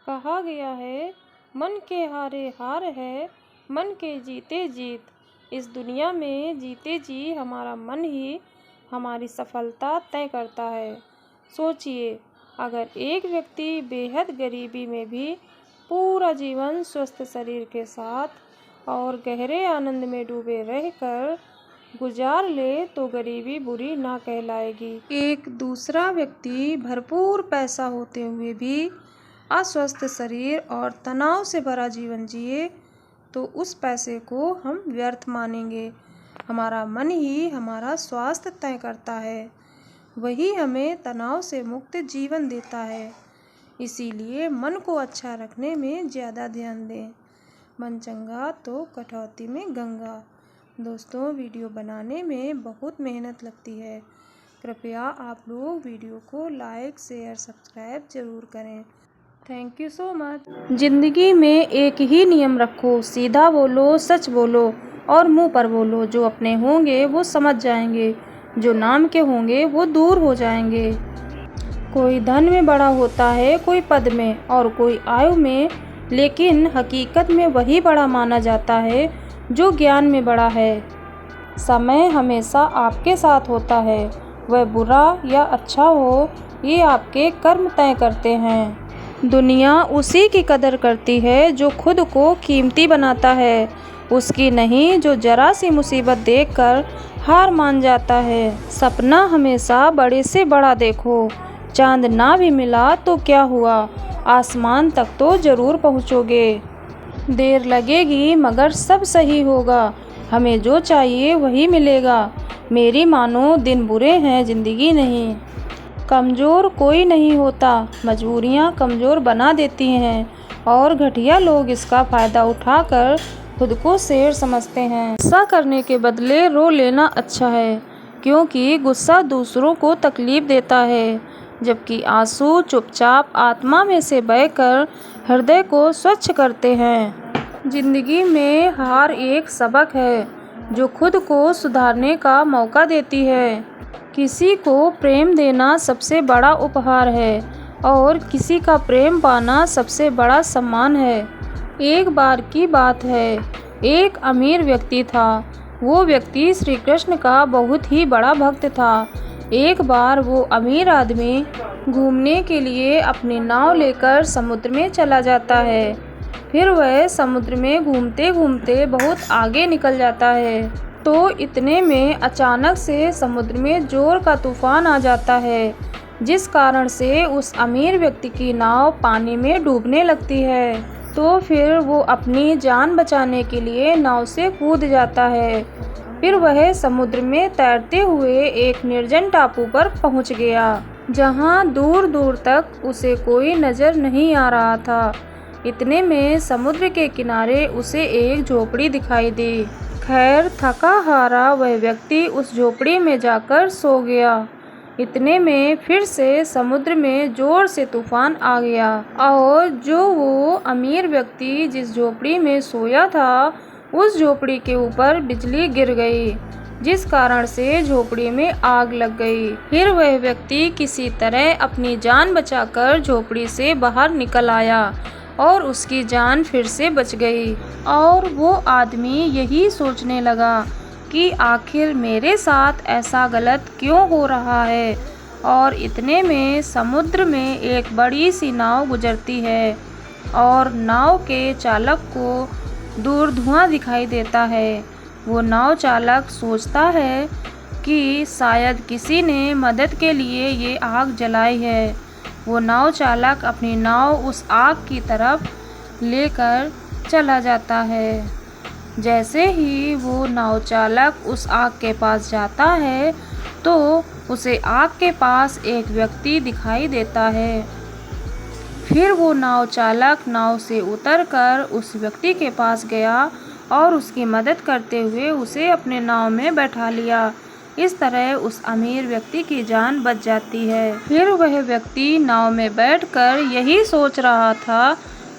कहा गया है, मन के हारे हार है, मन के जीते जीत। इस दुनिया में जीते जी हमारा मन ही हमारी सफलता तय करता है। सोचिए, अगर एक व्यक्ति बेहद गरीबी में भी पूरा जीवन स्वस्थ शरीर के साथ और गहरे आनंद में डूबे रहकर गुजार ले तो गरीबी बुरी ना कहलाएगी। एक दूसरा व्यक्ति भरपूर पैसा होते हुए भी अस्वस्थ शरीर और तनाव से भरा जीवन जिए तो उस पैसे को हम व्यर्थ मानेंगे। हमारा मन ही हमारा स्वास्थ्य तय करता है, वही हमें तनाव से मुक्त जीवन देता है। इसीलिए मन को अच्छा रखने में ज़्यादा ध्यान दें। मन चंगा तो कटौती में गंगा। दोस्तों, वीडियो बनाने में बहुत मेहनत लगती है। कृपया आप लोग वीडियो को लाइक, शेयर, सब्सक्राइब ज़रूर करें। Thank you so much. जिंदगी में एक ही नियम रखो, सीधा बोलो, सच बोलो और मुंह पर बोलो। जो अपने होंगे वो समझ जाएंगे, जो नाम के होंगे वो दूर हो जाएंगे। कोई धन में बड़ा होता है, कोई पद में और कोई आयु में, लेकिन हकीकत में वही बड़ा माना जाता है जो ज्ञान में बड़ा है। समय हमेशा आपके साथ होता है, वह बुरा या अच्छा हो ये आपके कर्म तय करते हैं। दुनिया उसी की कदर करती है जो खुद को कीमती बनाता है, उसकी नहीं जो जरा सी मुसीबत देखकर हार मान जाता है। सपना हमेशा बड़े से बड़ा देखो, चांद ना भी मिला तो क्या हुआ, आसमान तक तो ज़रूर पहुँचोगे। देर लगेगी मगर सब सही होगा, हमें जो चाहिए वही मिलेगा। मेरी मानो दिन बुरे हैं, ज़िंदगी नहीं। कमज़ोर कोई नहीं होता, मजबूरियाँ कमज़ोर बना देती हैं और घटिया लोग इसका फ़ायदा उठाकर खुद को शेर समझते हैं। गुस्सा करने के बदले रो लेना अच्छा है, क्योंकि गुस्सा दूसरों को तकलीफ़ देता है, जबकि आंसू चुपचाप आत्मा में से बहकर हृदय को स्वच्छ करते हैं। ज़िंदगी में हार एक सबक है जो खुद को सुधारने का मौका देती है। किसी को प्रेम देना सबसे बड़ा उपहार है और किसी का प्रेम पाना सबसे बड़ा सम्मान है। एक बार की बात है, एक अमीर व्यक्ति था। वो व्यक्ति श्री कृष्ण का बहुत ही बड़ा भक्त था। एक बार वो अमीर आदमी घूमने के लिए अपनी नाव लेकर समुद्र में चला जाता है। फिर वह समुद्र में घूमते घूमते बहुत आगे निकल जाता है, तो इतने में अचानक से समुद्र में जोर का तूफान आ जाता है, जिस कारण से उस अमीर व्यक्ति की नाव पानी में डूबने लगती है। तो फिर वो अपनी जान बचाने के लिए नाव से कूद जाता है। फिर वह समुद्र में तैरते हुए एक निर्जन टापू पर पहुंच गया, जहां दूर दूर तक उसे कोई नज़र नहीं आ रहा था। इतने में समुद्र के किनारे उसे एक झोपड़ी दिखाई दी। खैर, थका हारा वह व्यक्ति उस झोपड़ी में जाकर सो गया। इतने में फिर से समुद्र में जोर से तूफान आ गया और जो वो अमीर व्यक्ति जिस झोपड़ी में सोया था, उस झोपड़ी के ऊपर बिजली गिर गई, जिस कारण से झोपड़ी में आग लग गई। फिर वह व्यक्ति किसी तरह अपनी जान बचाकर झोपड़ी से बाहर निकल आया और उसकी जान फिर से बच गई। और वो आदमी यही सोचने लगा कि आखिर मेरे साथ ऐसा गलत क्यों हो रहा है। और इतने में समुद्र में एक बड़ी सी नाव गुजरती है और नाव के चालक को दूर धुआं दिखाई देता है। वो नाव चालक सोचता है कि शायद किसी ने मदद के लिए ये आग जलाई है। वो नाव चालक अपनी नाव उस आग की तरफ लेकर चला जाता है। जैसे ही वो नाव चालक उस आग के पास जाता है तो उसे आग के पास एक व्यक्ति दिखाई देता है। फिर वो नाव चालक नाव से उतरकर उस व्यक्ति के पास गया और उसकी मदद करते हुए उसे अपने नाव में बैठा लिया। इस तरह उस अमीर व्यक्ति की जान बच जाती है। फिर वह व्यक्ति नाव में बैठकर यही सोच रहा था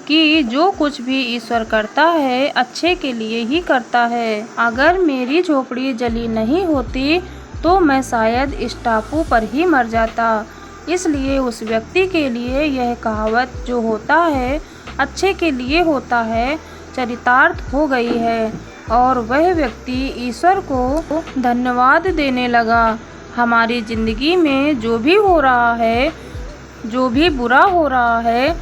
कि जो कुछ भी ईश्वर करता है अच्छे के लिए ही करता है। अगर मेरी झोपड़ी जली नहीं होती तो मैं शायद इस टापू पर ही मर जाता। इसलिए उस व्यक्ति के लिए यह कहावत जो होता है अच्छे के लिए होता है चरितार्थ हो गई है और वह व्यक्ति ईश्वर को धन्यवाद देने लगा। हमारी ज़िंदगी में जो भी हो रहा है, जो भी बुरा हो रहा है,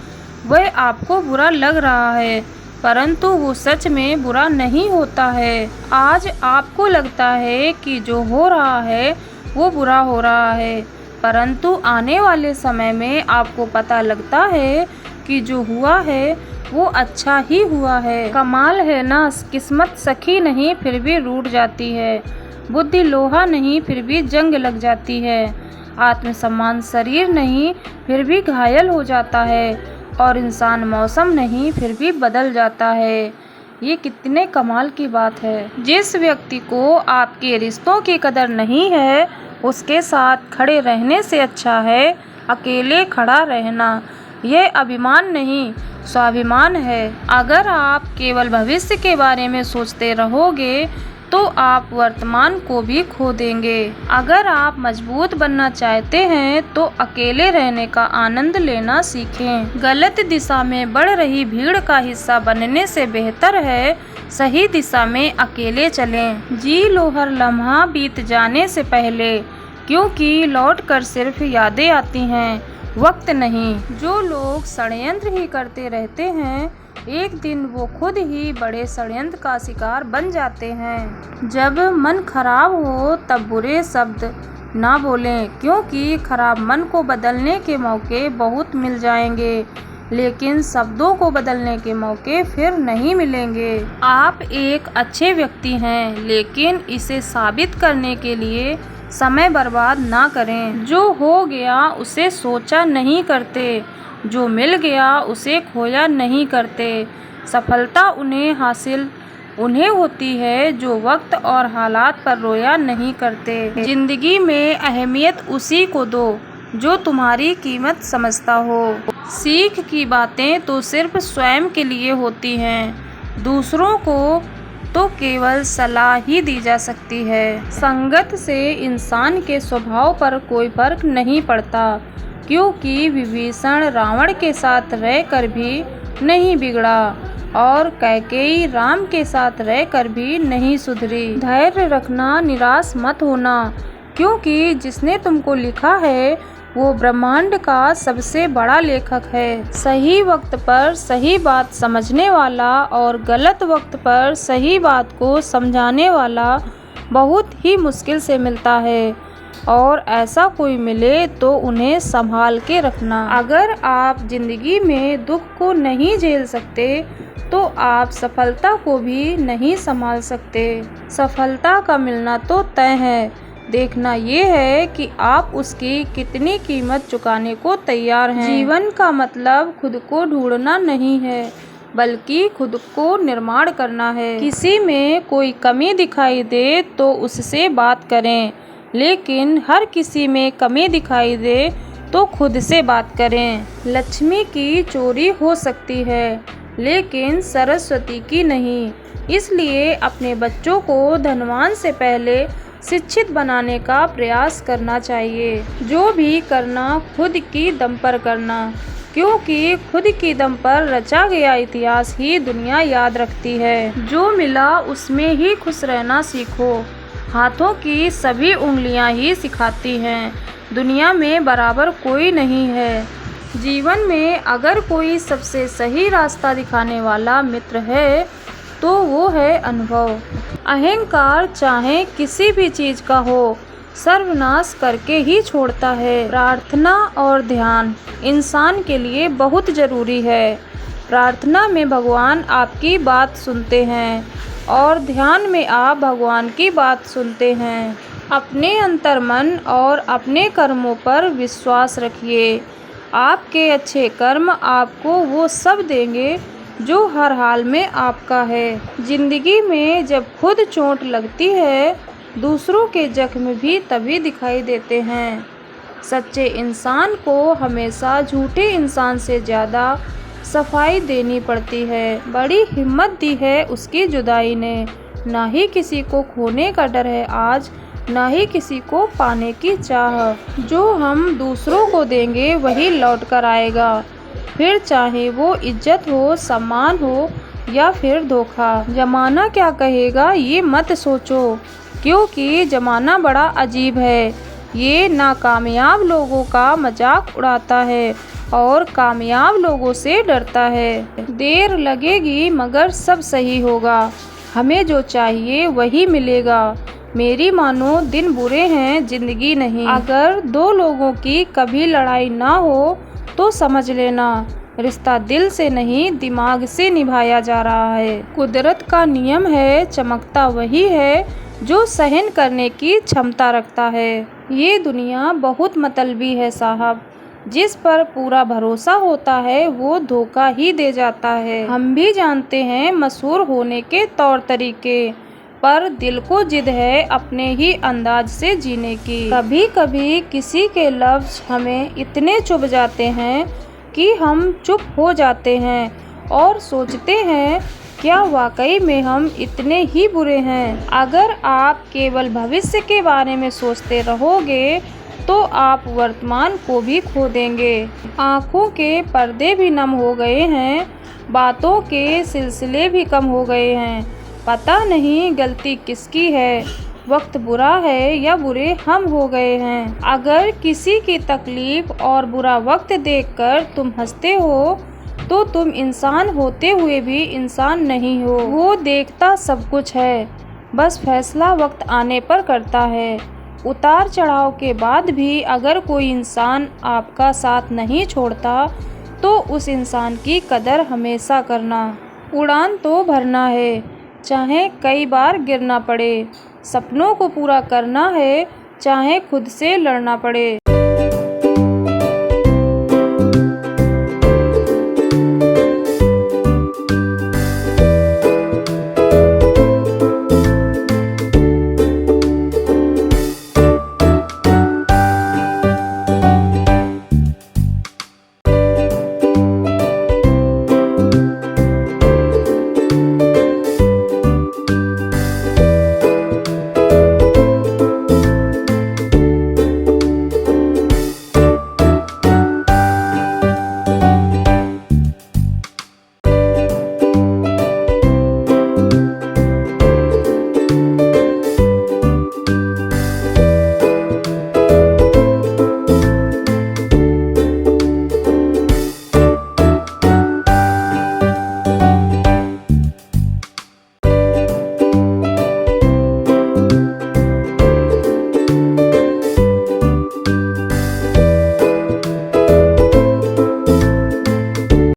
वह आपको बुरा लग रहा है, परंतु वो सच में बुरा नहीं होता है। आज आपको लगता है कि जो हो रहा है वो बुरा हो रहा है, परंतु आने वाले समय में आपको पता लगता है कि जो हुआ है वो अच्छा ही हुआ है। कमाल है ना, किस्मत सखी नहीं फिर भी रूठ जाती है, बुद्धि लोहा नहीं फिर भी जंग लग जाती है, आत्मसम्मान शरीर नहीं फिर भी घायल हो जाता है और इंसान मौसम नहीं फिर भी बदल जाता है। ये कितने कमाल की बात है। जिस व्यक्ति को आपके रिश्तों की कदर नहीं है उसके साथ खड़े रहने से अच्छा है अकेले खड़ा रहना। यह अभिमान नहीं स्वाभिमान है। अगर आप केवल भविष्य के बारे में सोचते रहोगे तो आप वर्तमान को भी खो देंगे। अगर आप मजबूत बनना चाहते हैं तो अकेले रहने का आनंद लेना सीखें। गलत दिशा में बढ़ रही भीड़ का हिस्सा बनने से बेहतर है सही दिशा में अकेले चलें। जी लो हर लम्हा बीत जाने से पहले, क्योंकि लौट कर सिर्फ यादें आती हैं, वक्त नहीं। जो लोग षड्यंत्र ही करते रहते हैं एक दिन वो खुद ही बड़े षड्यंत्र का शिकार बन जाते हैं। जब मन खराब हो तब बुरे शब्द ना बोलें, क्योंकि खराब मन को बदलने के मौके बहुत मिल जाएंगे, लेकिन शब्दों को बदलने के मौके फिर नहीं मिलेंगे। आप एक अच्छे व्यक्ति हैं, लेकिन इसे साबित करने के लिए समय बर्बाद ना करें। जो हो गया उसे सोचा नहीं करते, जो मिल गया उसे खोया नहीं करते। सफलता उन्हें होती है जो वक्त और हालात पर रोया नहीं करते। जिंदगी में अहमियत उसी को दो जो तुम्हारी कीमत समझता हो। सीख की बातें तो सिर्फ स्वयं के लिए होती हैं, दूसरों को तो केवल सलाह ही दी जा सकती है। संगत से इंसान के स्वभाव पर कोई फर्क नहीं पड़ता, क्योंकि विभीषण रावण के साथ रहकर भी नहीं बिगड़ा और कैकेयी राम के साथ रहकर भी नहीं सुधरी। धैर्य रखना, निराश मत होना, क्योंकि जिसने तुमको लिखा है वो ब्रह्मांड का सबसे बड़ा लेखक है। सही वक्त पर सही बात समझने वाला और गलत वक्त पर सही बात को समझाने वाला बहुत ही मुश्किल से मिलता है, और ऐसा कोई मिले तो उन्हें संभाल के रखना। अगर आप जिंदगी में दुख को नहीं झेल सकते तो आप सफलता को भी नहीं संभाल सकते। सफलता का मिलना तो तय है, देखना ये है कि आप उसकी कितनी कीमत चुकाने को तैयार हैं। जीवन का मतलब खुद को ढूंढना नहीं है, बल्कि खुद को निर्माण करना है। किसी में कोई कमी दिखाई दे तो उससे बात करें, लेकिन हर किसी में कमी दिखाई दे तो खुद से बात करें। लक्ष्मी की चोरी हो सकती है, लेकिन सरस्वती की नहीं। इसलिए अपने बच्चों को धनवान से पहले शिक्षित बनाने का प्रयास करना चाहिए। जो भी करना खुद की दम पर करना, क्योंकि खुद की दम पर रचा गया इतिहास ही दुनिया याद रखती है। जो मिला उसमें ही खुश रहना सीखो। हाथों की सभी उंगलियां ही सिखाती हैं, दुनिया में बराबर कोई नहीं है। जीवन में अगर कोई सबसे सही रास्ता दिखाने वाला मित्र है तो वो है अनुभव। अहंकार चाहे किसी भी चीज़ का हो, सर्वनाश करके ही छोड़ता है। प्रार्थना और ध्यान इंसान के लिए बहुत ज़रूरी है। प्रार्थना में भगवान आपकी बात सुनते हैं और ध्यान में आप भगवान की बात सुनते हैं। अपने अंतर्मन और अपने कर्मों पर विश्वास रखिए। आपके अच्छे कर्म आपको वो सब देंगे जो हर हाल में आपका है। जिंदगी में जब खुद चोट लगती है, दूसरों के जख्म भी तभी दिखाई देते हैं। सच्चे इंसान को हमेशा झूठे इंसान से ज़्यादा सफाई देनी पड़ती है। बड़ी हिम्मत दी है उसकी जुदाई ने, ना ही किसी को खोने का डर है आज, न ही किसी को पाने की चाह। जो हम दूसरों को देंगे वही लौट कर आएगा, फिर चाहे वो इज्जत हो, सम्मान हो या फिर धोखा। ज़माना क्या कहेगा ये मत सोचो, क्योंकि ज़माना बड़ा अजीब है। ये नाकामयाब लोगों का मजाक उड़ाता है और कामयाब लोगों से डरता है। देर लगेगी मगर सब सही होगा, हमें जो चाहिए वही मिलेगा। मेरी मानो दिन बुरे हैं, जिंदगी नहीं। अगर दो लोगों की कभी लड़ाई ना हो तो समझ लेना रिश्ता दिल से नहीं दिमाग से निभाया जा रहा है। कुदरत का नियम है, चमकता वही है जो सहन करने की क्षमता रखता है। ये दुनिया बहुत मतलबी है साहब, जिस पर पूरा भरोसा होता है वो धोखा ही दे जाता है। हम भी जानते हैं मशहूर होने के तौर तरीके, पर दिल को जिद है अपने ही अंदाज से जीने की। कभी कभी किसी के लफ्ज़ हमें इतने चुभ जाते हैं कि हम चुप हो जाते हैं और सोचते हैं क्या वाकई में हम इतने ही बुरे हैं। अगर आप केवल भविष्य के बारे में सोचते रहोगे तो आप वर्तमान को भी खो देंगे। आँखों के पर्दे भी नम हो गए हैं, बातों के सिलसिले भी कम हो गए हैं। पता नहीं गलती किसकी है, वक्त बुरा है या बुरे हम हो गए हैं। अगर किसी की तकलीफ और बुरा वक्त देखकर तुम हंसते हो तो तुम इंसान होते हुए भी इंसान नहीं हो। वो देखता सब कुछ है, बस फैसला वक्त आने पर करता है। उतार चढ़ाव के बाद भी अगर कोई इंसान आपका साथ नहीं छोड़ता तो उस इंसान की कदर हमेशा करना। उड़ान तो भरना है, चाहे कई बार गिरना पड़े। सपनों को पूरा करना है, चाहे खुद से लड़ना पड़े।